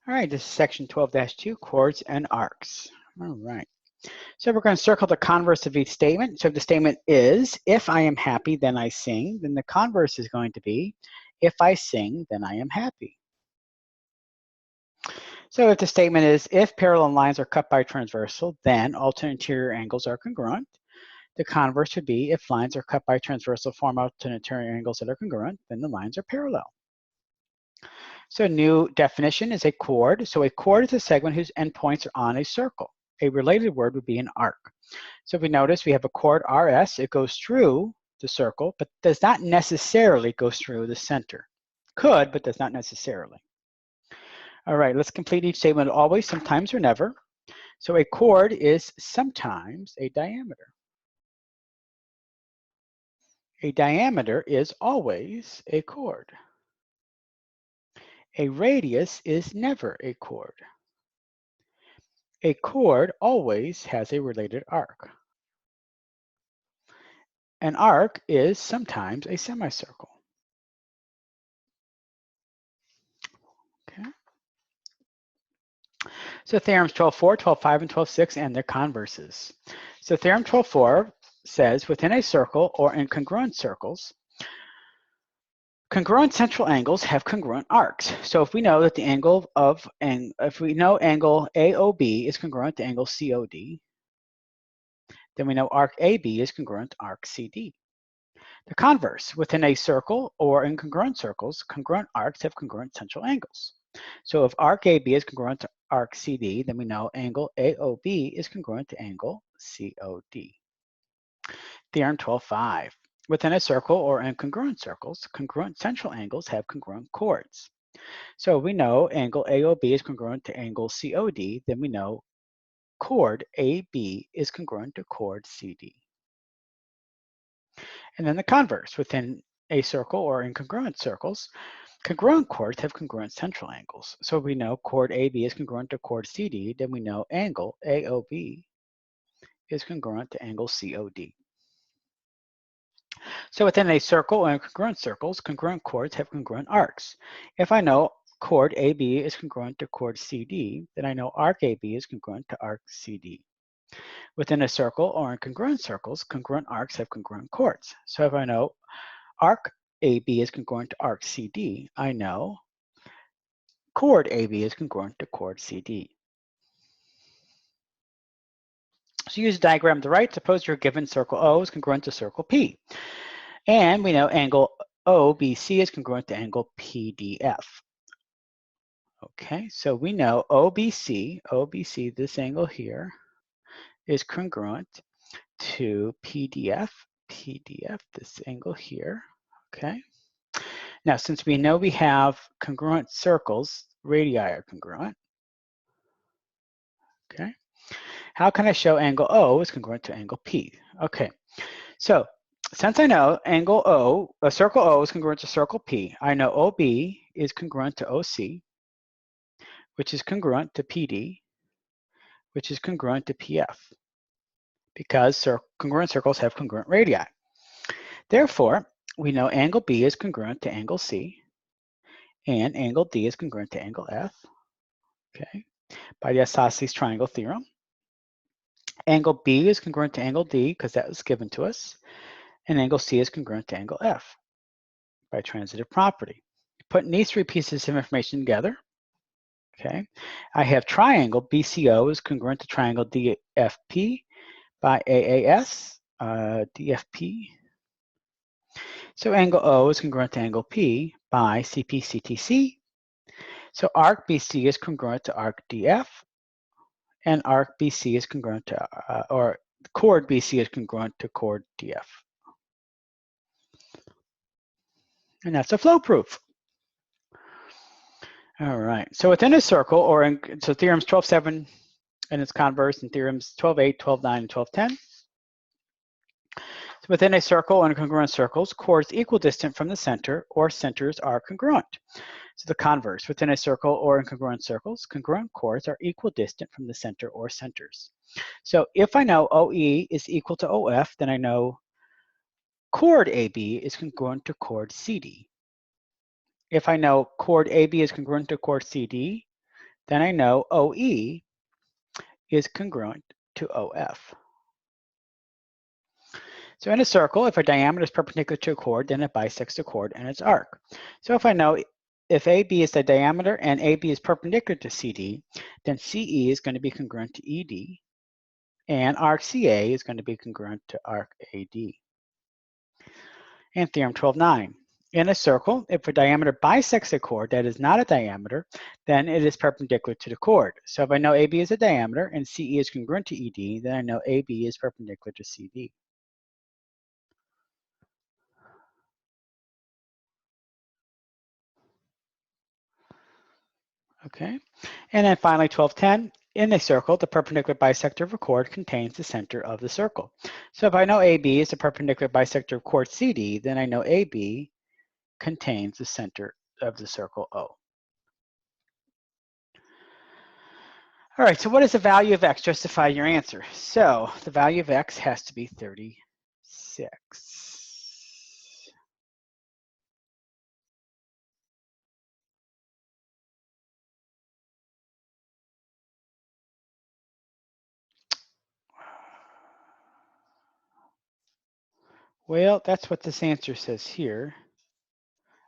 All right, this is section 12-2, chords and arcs. All right. So we're going to circle the converse of each statement. So if the statement is, if I am happy, then I sing, then the converse is going to be, if I sing, then I am happy. So if the statement is, if parallel lines are cut by transversal, then alternate interior angles are congruent. The converse would be, if lines are cut by transversal form alternate interior angles that are congruent, then the lines are parallel. So a new definition is a chord. So a chord is a segment whose endpoints are on a circle. A related word would be an arc. So if we notice, we have a chord RS. It goes through the circle, but does not necessarily go through the center. Could, but does not necessarily. All right, let's complete each statement. Always, sometimes, or never. So a chord is sometimes a diameter. A diameter is always a chord. A radius is never a chord. A chord always has a related arc. An arc is sometimes a semicircle. Okay. So theorems 12.4, 12.5, and 12.6 and their converses. So theorem 12.4 says within a circle or in congruent circles, congruent central angles have congruent arcs. So if we know that the angle of, and if we know angle AOB is congruent to angle COD, then we know arc AB is congruent to arc CD. The converse, within a circle or in congruent circles, congruent arcs have congruent central angles. So if arc AB is congruent to arc CD, then we know angle AOB is congruent to angle COD. Theorem 12.5. Within a circle or in congruent circles, congruent central angles have congruent chords. So we know angle AOB is congruent to angle COD, then we know chord AB is congruent to chord CD. And then the converse, within a circle or in congruent circles, congruent chords have congruent central angles. So we know chord AB is congruent to chord CD, then we know angle AOB is congruent to angle COD. So within a circle or in congruent circles, congruent chords have congruent arcs. If I know chord AB is congruent to chord CD, then I know arc AB is congruent to arc CD. Within a circle or in congruent circles, congruent arcs have congruent chords. So if I know arc AB is congruent to arc CD, I know chord AB is congruent to chord CD. So use a diagram to the right. Suppose your given circle O is congruent to circle P. And we know angle OBC is congruent to angle PDF. Okay, so we know OBC, this angle here, is congruent to PDF, this angle here, okay? Now, since we know we have congruent circles, radii are congruent, okay? How can I show angle O is congruent to angle P? Okay, so since I know angle O, a circle O is congruent to circle P, I know OB is congruent to OC, which is congruent to PD, which is congruent to PF, because congruent circles have congruent radii. Therefore, we know angle B is congruent to angle C, and angle D is congruent to angle F, okay, by the isosceles triangle theorem. Angle B is congruent to angle D, because that was given to us, and angle C is congruent to angle F by transitive property. Putting these three pieces of information together, okay, I have triangle BCO is congruent to triangle DFP by AAS, DFP. So angle O is congruent to angle P by CPCTC. So arc BC is congruent to arc DF, and arc BC is congruent to, or chord BC is congruent to chord DF. And that's a flow proof. All right, so within a circle, or in, so theorems 12.7 and its converse, and theorems 12.8, 12.9, and 12.10. So within a circle or in congruent circles, chords equidistant from the center or centers are congruent. So the converse, within a circle or in congruent circles, congruent chords are equidistant from the center or centers. So if I know OE is equal to OF, then I know chord AB is congruent to chord CD. If I know chord AB is congruent to chord CD, then I know OE is congruent to OF. So in a circle, if a diameter is perpendicular to a chord, then it bisects the chord and its arc. So if I know if AB is the diameter and AB is perpendicular to CD, then CE is going to be congruent to ED, and arc CA is going to be congruent to arc AD. And theorem 12.9. In a circle, if a diameter bisects a chord that is not a diameter, then it is perpendicular to the chord. So if I know AB is a diameter and CE is congruent to ED, then I know AB is perpendicular to CD. Okay, and then finally 12.10, in a circle, the perpendicular bisector of a chord contains the center of the circle. So if I know AB is the perpendicular bisector of chord CD, then I know AB contains the center of the circle O. All right, so what does the value of X justify your answer? So the value of X has to be 36. Well, that's what this answer says here.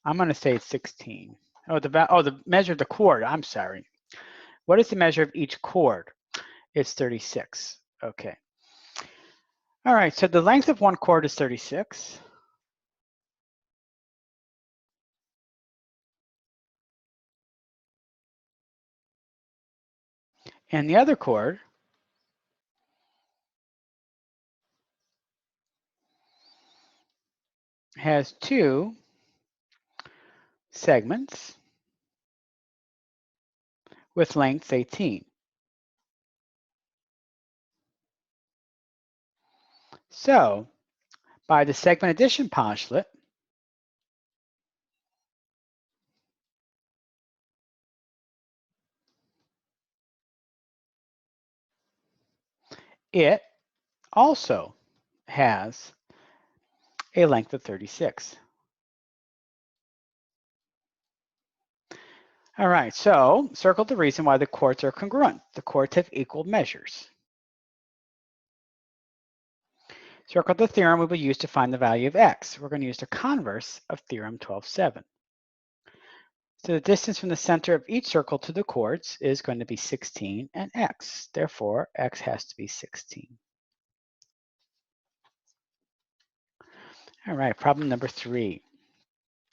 I'm going to say it's 16. Oh, the measure of the chord. I'm sorry. What is the measure of each chord? It's 36. Okay. All right. So the length of one chord is 36. And the other chord has 2 segments with lengths 18. So by the segment addition postulate, it also has a length of 36. All right, so circle the reason why the chords are congruent. The chords have equal measures. Circle the theorem we will use to find the value of X. We're going to use the converse of theorem 12.7. So the distance from the center of each circle to the chords is going to be 16 and X. Therefore, X has to be 16. All right, problem number 3.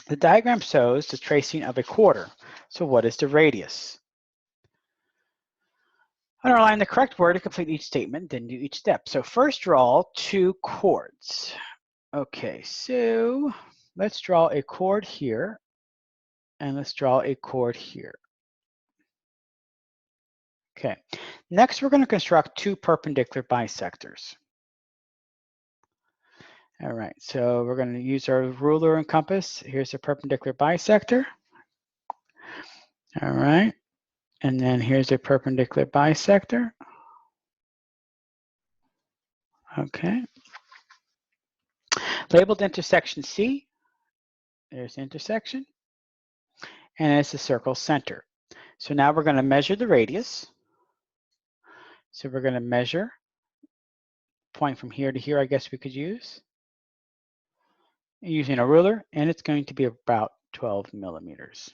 The diagram shows the tracing of a quarter. So what is the radius? Underline the correct word to complete each statement, then do each step. So first draw 2 chords. Okay, so let's draw a chord here, and let's draw a chord here. Okay, next we're going to construct 2 perpendicular bisectors. All right, so we're going to use our ruler and compass. Here's a perpendicular bisector. All right, and then here's a perpendicular bisector. Okay. Labeled intersection C. There's the intersection. And it's the circle center. So now we're going to measure the radius. So we're going to measure point from here to here, I guess we could use, using a ruler, and it's going to be about 12 millimeters.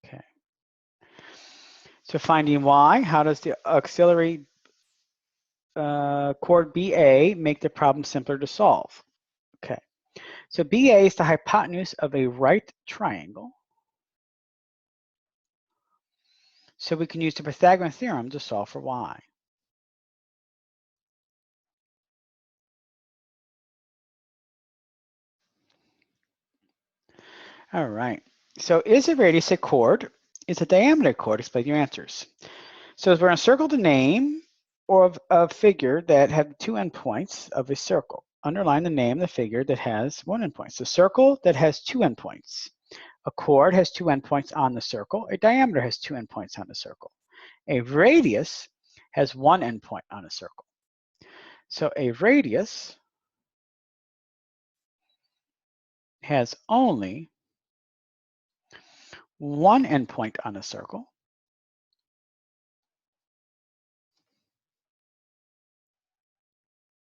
Okay. So finding Y, how does the auxiliary chord BA make the problem simpler to solve? Okay. So BA is the hypotenuse of a right triangle. So we can use the Pythagorean theorem to solve for Y. All right. So is a radius a chord? Is a diameter a chord? Explain your answers. So we're going to circle the name or of a figure that have 2 endpoints of a circle. Underline the name of the figure that has 1 endpoint. So circle that has 2 endpoints. A chord has 2 endpoints on the circle. A diameter has 2 endpoints on the circle. A radius has 1 endpoint on a circle. So a radius has only one endpoint on a circle.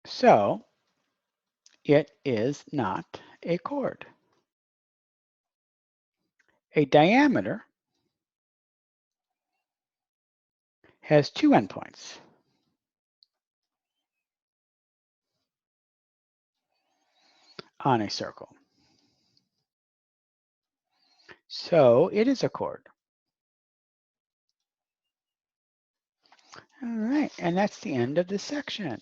So it is not a chord. A diameter has two endpoints. On a circle. So it is a chord. All right, and that's the end of this section.